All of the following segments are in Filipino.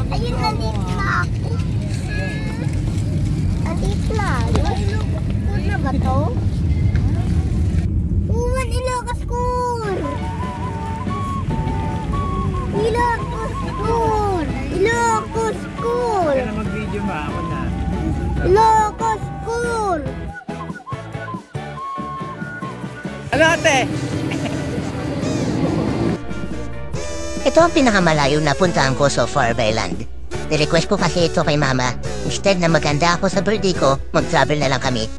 Ayun, nandito na ako. Nandito na. School na ba to? Uwan, Ilocos School! Ilocos School! Ilocos School! Kaya na mag-video ba? Ako na. Ilocos School! Ano ate? Ito ang pinakamalayo na puntahan ko so far by land. Nirequest ko kasi ito kay mama. Instead na maganda ako sa birthday ko, mag-travel na lang kami.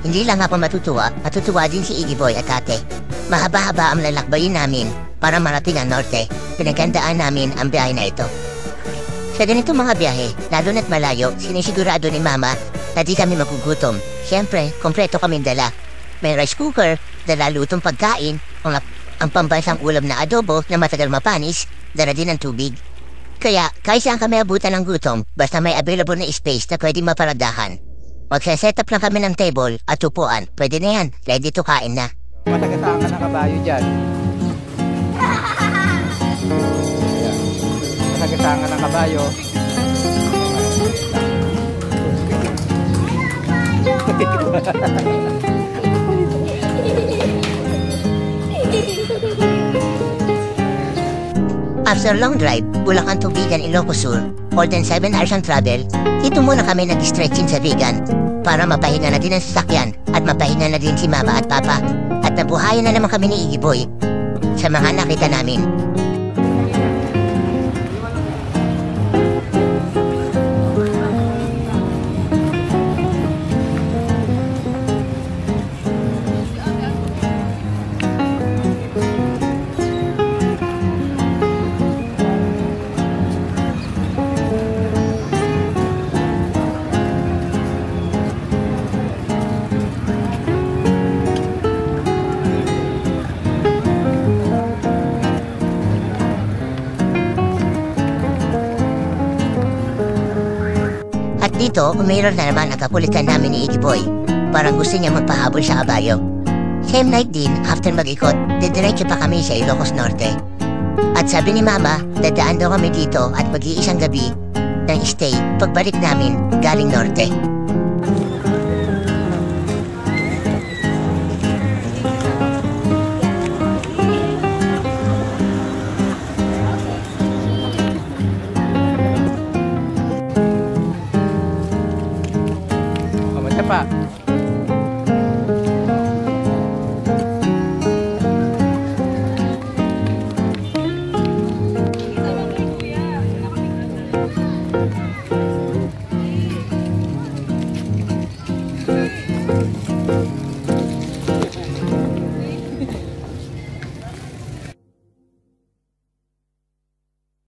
Hindi lang ako matutuwa din si Iggy Boy at ate. Mahaba-haba ang lalakbayin namin para marating ang norte. Pinagandaan namin ang biyahe na ito. Sa ganito mga biyahe, lalo na't malayo, sinisigurado ni mama na di kami magugutom. Siyempre, kompleto kami dala. May rice cooker, dala lutong pagkain, ang pambansang ulam na adobo na matagal mapanis, dala din ang tubig. Kaya, kahit saan kami abutan ng gutom, basta may available na space na pwedeng maparadahan. Magsaset up lang kami ng table at upuan. Pwede na yan, ready to kain na. Matagasaan ka ng kabayo dyan. Matagasaan ka ng kabayo. After long drive, Bulacan to Vigan, Ilocos Sur, more than 7 hours ang travel, dito muna kami nag-stretching sa Vigan para mapahinga na din ang sasakyan at mapahinga na din si mama at papa. At nabuhayan na naman kami ni Iggy Boy sa mga nakita namin. Dito, umayroon na naman ang kakulitan namin ni Iggy Boy. Parang gusto niya magpahabol sa kabayo. Same night din, after mag-ikot, didiretso pa kami sa Ilocos Norte. At sabi ni mama, dadaan daw kami dito at mag-iisang gabi ng stay pagbalik namin galing Norte.